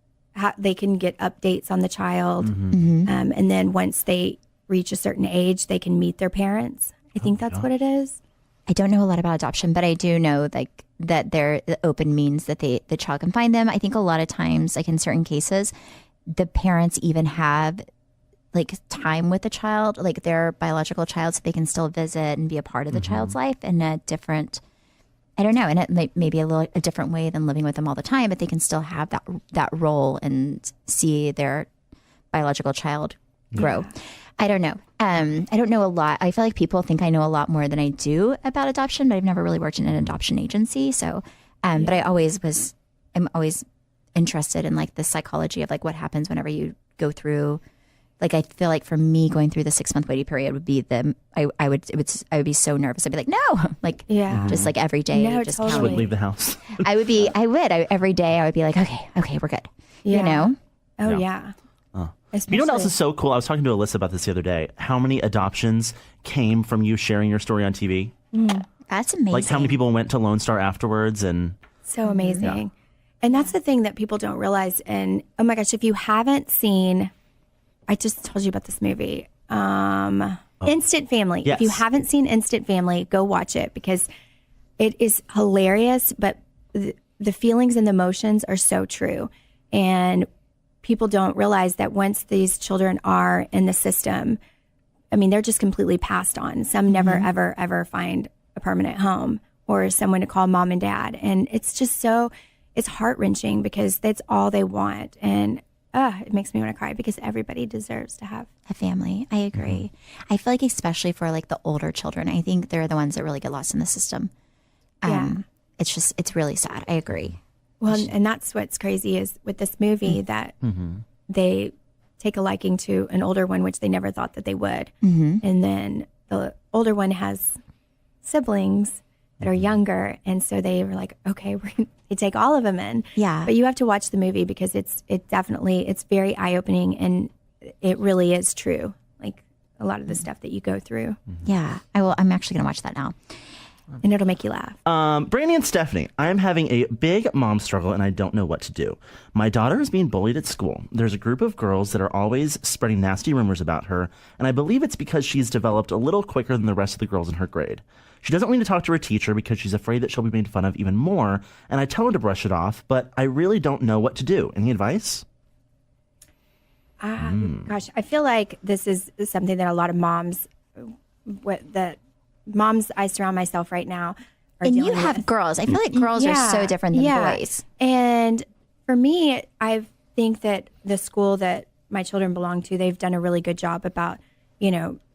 Speaker 1: they can get updates on the child. And then once they reach a certain age, they can meet their parents. I think that's what it is.
Speaker 2: I don't know a lot about adoption, but I do know like that the open means that the child can find them. I think a lot of times, like in certain cases, the parents even have like time with the child, like their biological child, so they can still visit and be a part of the child's life in a different, I don't know, in maybe a different way than living with them all the time, but they can still have that role and see their biological child grow. Yeah. I don't know. I don't know a lot. I feel like people think I know a lot more than I do about adoption, but I've never really worked in an adoption agency. So, but I'm always interested in like the psychology of like what happens whenever you go through. Like, I feel like for me, going through the 6-month waiting period would be I would be so nervous. I'd be like, no, like, just like every day,
Speaker 1: No,
Speaker 2: just
Speaker 1: totally.
Speaker 3: Wouldn't leave the house.
Speaker 2: every day I would be like, okay, we're good.
Speaker 1: Yeah.
Speaker 2: You know?
Speaker 1: Oh yeah.
Speaker 3: You know what else is so cool? I was talking to Alyssa about this the other day. How many adoptions came from you sharing your story on TV?
Speaker 2: That's amazing.
Speaker 3: Like how many people went to Lone Star afterwards? And
Speaker 1: So amazing. And that's the thing that people don't realize. And oh my gosh, if you haven't seen, I just told you about this movie, Instant Family.
Speaker 3: Yes.
Speaker 1: If you haven't seen Instant Family, go watch it because it is hilarious, but the feelings and the emotions are so true. And people don't realize that once these children are in the system, I mean, they're just completely passed on. Some never, ever, ever find a permanent home or someone to call mom and dad. And it's just it's heart-wrenching because that's all they want. And it makes me want to cry because everybody deserves to have
Speaker 2: a family. I agree. I feel like especially for like the older children, I think they're the ones that really get lost in the system. It's really sad. I agree.
Speaker 1: Well, and that's what's crazy is with this movie that they take a liking to an older one, which they never thought that they would. And then the older one has siblings that are younger. And so they were like, okay, they take all of them in.
Speaker 2: Yeah.
Speaker 1: But you have to watch the movie because it's very eye-opening and it really is true. Like a lot of the stuff that you go through.
Speaker 2: Yeah. I'm actually going to watch that now.
Speaker 1: and it'll make you laugh.
Speaker 3: Brandi and Stephanie, I'm having a big mom struggle and I don't know what to do. My daughter is being bullied at school. There's a group of girls that are always spreading nasty rumors about her, and I believe it's because she's developed a little quicker than the rest of the girls in her grade. She doesn't want to talk to her teacher because she's afraid that she'll be made fun of even more, and I tell her to brush it off, but I really don't know what to do. Any advice?
Speaker 1: Gosh, I feel like this is something that a lot of moms, the moms I surround myself right now are
Speaker 2: And you
Speaker 1: dealing
Speaker 2: have
Speaker 1: with.
Speaker 2: girls. I feel like girls are so different than boys.
Speaker 1: And for me, I think that the school that my children belong to, they've done a really good job about,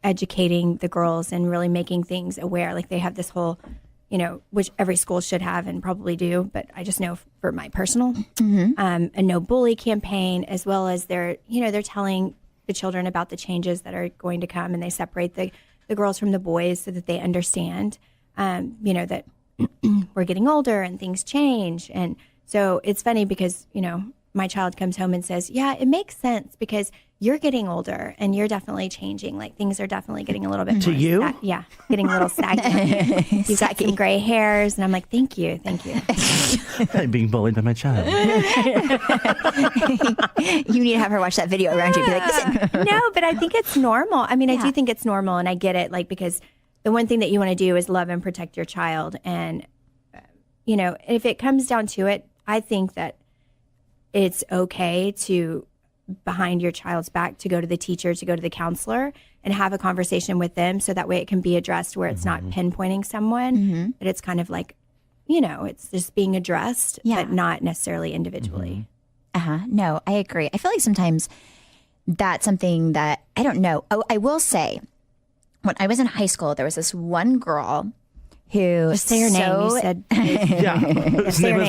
Speaker 1: educating the girls and really making things aware. Like they have this whole, which every school should have and probably do, but I just know for my personal, a no bully campaign, as well as they're telling the children about the changes that are going to come, and they separate the girls from the boys so that they understand, that we're getting older and things change. And so it's funny because, my child comes home and says, yeah, it makes sense because you're getting older and you're definitely changing. Like things are definitely getting a little bit
Speaker 3: To
Speaker 1: more
Speaker 3: you?
Speaker 1: getting a little stagnant. You've got some gray hairs. And I'm like, thank you.
Speaker 3: I'm being bullied by my child.
Speaker 2: You need to have her watch that video around you and be like, listen.
Speaker 1: No, but I think it's normal. I mean, I do think it's normal, and I get it, like, because the one thing that you want to do is love and protect your child. And, if it comes down to it, I think that it's okay to, behind your child's back, to go to the teacher, to go to the counselor and have a conversation with them, so that way it can be addressed where it's not pinpointing someone, but it's kind of like, it's just being addressed, but not necessarily individually.
Speaker 2: No, I agree. I feel like sometimes that's something that I don't know. Oh, I will say, when I was in high school, there was this one girl who
Speaker 1: Just say her name. You said,
Speaker 3: Yeah.
Speaker 1: say your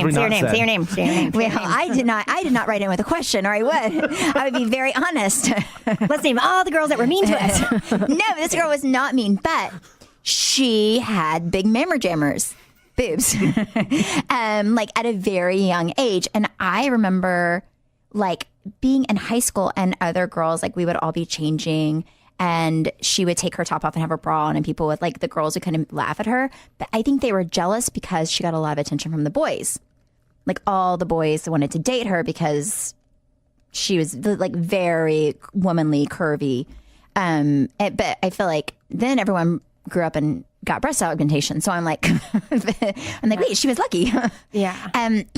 Speaker 1: name.
Speaker 2: Well, I did not write in with a question, or I would. I would be very honest.
Speaker 1: Let's name all the girls that were mean to us.
Speaker 2: No, this girl was not mean, but she had big mammer jammers, boobs, like at a very young age. And I remember like being in high school and other girls, like we would all be changing, and she would take her top off and have her bra on, and people would, like, the girls would kind of laugh at her. But I think they were jealous because she got a lot of attention from the boys. Like, all the boys wanted to date her because she was, like, very womanly, curvy. But I feel like then everyone grew up and got breast augmentation. So I'm like, wait, she was lucky.
Speaker 1: Yeah.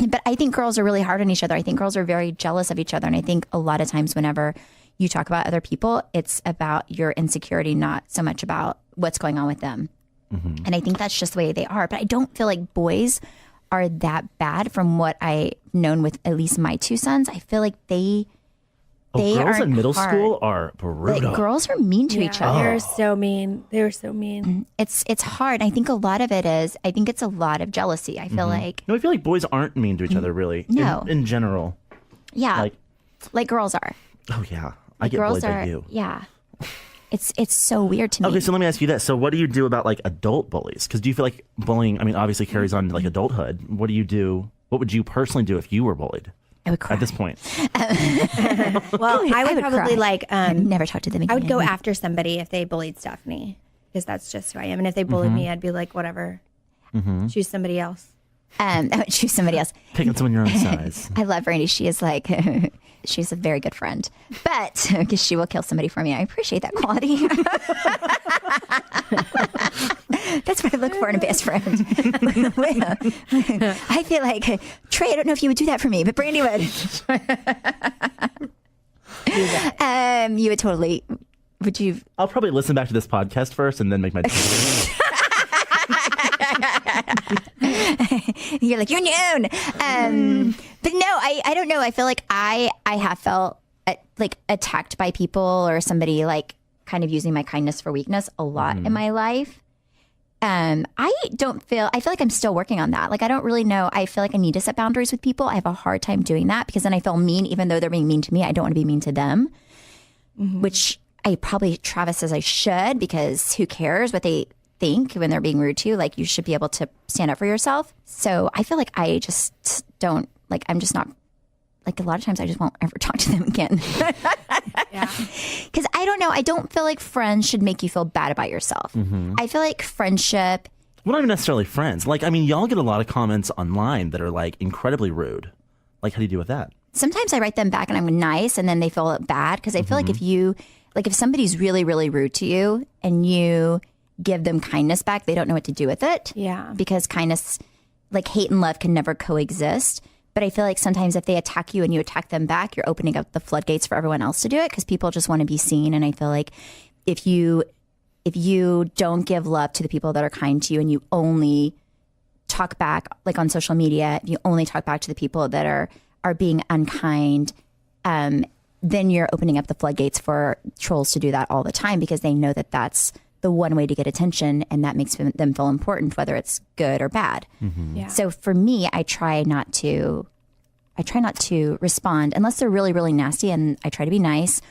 Speaker 2: But I think girls are really hard on each other. I think girls are very jealous of each other. And I think a lot of times whenever you talk about other people, it's about your insecurity, not so much about what's going on with them. And I think that's just the way they are. But I don't feel like boys are that bad from what I've known with at least my two sons. I feel like they
Speaker 3: girls
Speaker 2: are
Speaker 3: in middle
Speaker 2: hard.
Speaker 3: school are brutal.
Speaker 2: Like, girls are mean to each other.
Speaker 1: They're so mean. They're so mean.
Speaker 2: It's hard. I think a lot of it is, I think it's a lot of jealousy. I feel like,
Speaker 3: No, I feel like boys aren't mean to each other, really.
Speaker 2: No.
Speaker 3: In general.
Speaker 2: yeah,
Speaker 3: Like,
Speaker 2: like girls are.
Speaker 3: oh, yeah. I get
Speaker 2: Girls
Speaker 3: bullied by
Speaker 2: are,
Speaker 3: you.
Speaker 2: yeah. It's so weird to me.
Speaker 3: Okay, so let me ask you this. So what do you do about, like, adult bullies? Because do you feel like bullying, I mean, obviously carries on to, like, adulthood. What do you do? What would you personally do if you were bullied
Speaker 2: I would cry.
Speaker 3: at this point?
Speaker 1: Well, I would probably
Speaker 2: cry. Never talk to them again.
Speaker 1: I would go after somebody if they bullied Stephanie, because that's just who I am. And if they bullied me, I'd be like, whatever. Choose somebody else.
Speaker 2: I would choose somebody else.
Speaker 3: Picking someone your own size.
Speaker 2: I love Brandi. She is like, she's a very good friend, but because she will kill somebody for me. I appreciate that quality. That's what I look for in a best friend. I feel like, Trey, I don't know if you would do that for me, but Brandi would. You would totally. Would you?
Speaker 3: I'll probably listen back to this podcast first and then make my decision.
Speaker 2: You're like, you're known. But no, I don't know. I feel like I have felt like attacked by people or somebody like kind of using my kindness for weakness a lot in my life. I feel like I'm still working on that. Like, I don't really know. I feel like I need to set boundaries with people. I have a hard time doing that because then I feel mean, even though they're being mean to me. I don't want to be mean to them, which I probably Travis says I should, because who cares what they think when they're being rude to you? Like, you should be able to stand up for yourself. So I feel like I just don't, like, I'm just not, like, a lot of times I just won't ever talk to them again. Because I don't know. I don't feel like friends should make you feel bad about yourself. I feel like friendship
Speaker 3: We're not even necessarily friends. Like, I mean, y'all get a lot of comments online that are like incredibly rude. Like, how do you deal with that?
Speaker 2: Sometimes I write them back and I'm nice, and then they feel bad because I feel like if somebody's really, really rude to you and you give them kindness back, they don't know what to do with it.
Speaker 1: Yeah.
Speaker 2: Because kindness, like hate and love, can never coexist. But I feel like sometimes if they attack you and you attack them back, you're opening up the floodgates for everyone else to do it because people just want to be seen. And I feel like if you don't give love to the people that are kind to you and you only talk back, like on social media, if you only talk back to the people that are being unkind, then you're opening up the floodgates for trolls to do that all the time because they know that that's the one way to get attention, and that makes them feel important, whether it's good or bad.
Speaker 1: Yeah.
Speaker 2: So for me, I try not to respond unless they're really, really nasty, and I try to be nice.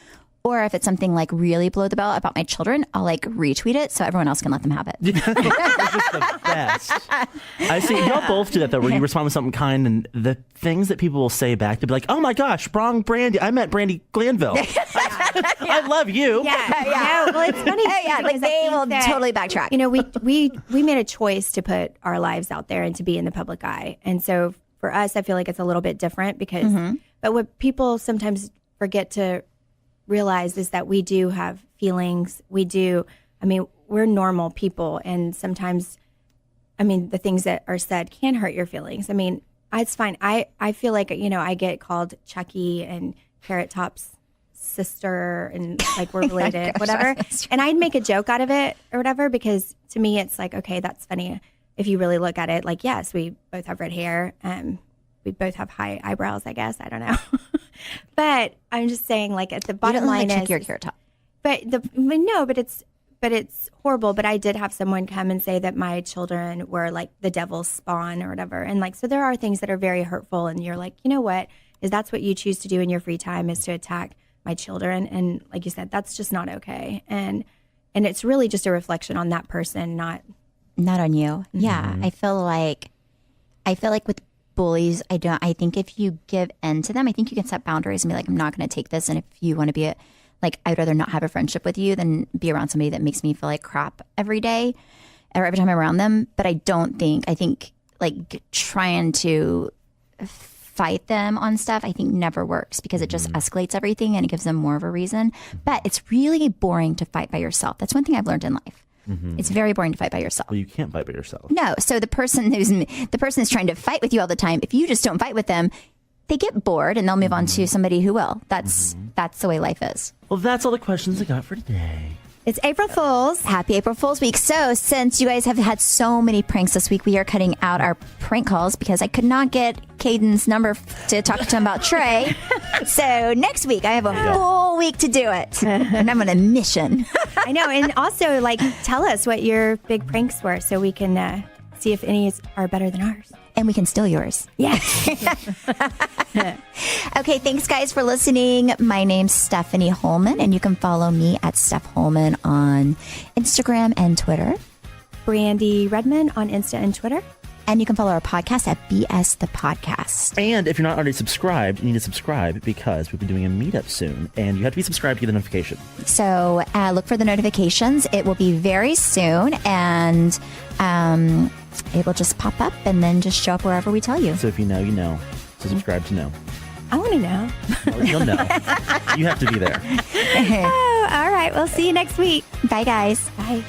Speaker 2: Or if it's something like really below the belt about my children, I'll like retweet it so everyone else can let them have it.
Speaker 3: It's just the best. I see y'all both do that though, where you respond with something kind, and the things that people will say back to be like, "Oh my gosh, wrong Brandi. I met Brandi Glanville. I love you."
Speaker 1: Yeah. No, well, it's funny.
Speaker 2: Like they will totally backtrack.
Speaker 1: You know, we made a choice to put our lives out there and to be in the public eye. And so for us, I feel like it's a little bit different because, but what people sometimes forget to realize is that we do have feelings. We're normal people. And sometimes, the things that are said can hurt your feelings. It's fine. I feel like, I get called Chucky and Carrot Top's sister and like we're related, whatever. And I'd make a joke out of it or whatever, because to me, it's like, okay, that's funny. If you really look at it, like, yes, we both have red hair. We both have high eyebrows, I guess. I don't know. But I'm just saying, like, at the bottom line is,
Speaker 2: your Carrot Top.
Speaker 1: but it's horrible. But I did have someone come and say that my children were like the devil's spawn or whatever. And like, so there are things that are very hurtful. And you're like, you know what? Is that's what you choose to do in your free time, is to attack my children? And like you said, that's just not okay. And it's really just a reflection on that person, not
Speaker 2: on you. Yeah. I feel like with bullies, I think if you give in to them, I think you can set boundaries and be like, I'm not going to take this. And if you want to be I'd rather not have a friendship with you than be around somebody that makes me feel like crap every day or every time I'm around them. But I think like trying to fight them on stuff, I think never works because it just escalates everything and it gives them more of a reason. But it's really boring to fight by yourself. That's one thing I've learned in life. It's very boring to fight by yourself.
Speaker 3: Well, you can't fight by yourself.
Speaker 2: No. So the person who's trying to fight with you all the time, if you just don't fight with them, they get bored and they'll move on to somebody who will. That's the way life is.
Speaker 3: Well, that's all the questions I got for today.
Speaker 1: It's April Fool's.
Speaker 2: Happy April Fool's Week. So since you guys have had so many pranks this week, we are cutting out our prank calls because I could not get Caden's number to talk to him about Trey. So next week, I have a full week to do it. And I'm on a mission.
Speaker 1: I know. And also, like, tell us what your big pranks were so we can see if any are better than ours.
Speaker 2: And we can steal yours.
Speaker 1: Yeah.
Speaker 2: Okay, thanks guys for listening. My name's Stephanie Holman, and you can follow me at Steph Holman on Instagram and Twitter.
Speaker 1: Brandi Redman on Insta and Twitter.
Speaker 2: And you can follow our podcast at BS the Podcast.
Speaker 3: And if you're not already subscribed, you need to subscribe because we'll be doing a meetup soon. And you have to be subscribed to get a notification.
Speaker 2: So look for the notifications. It will be very soon. And it will just pop up and then just show up wherever we tell you.
Speaker 3: So if you know, you know. So subscribe to know.
Speaker 1: I want to know.
Speaker 3: Well, you'll know. You have to be there.
Speaker 1: Oh, all right. We'll see you next week.
Speaker 2: Bye, guys.
Speaker 1: Bye.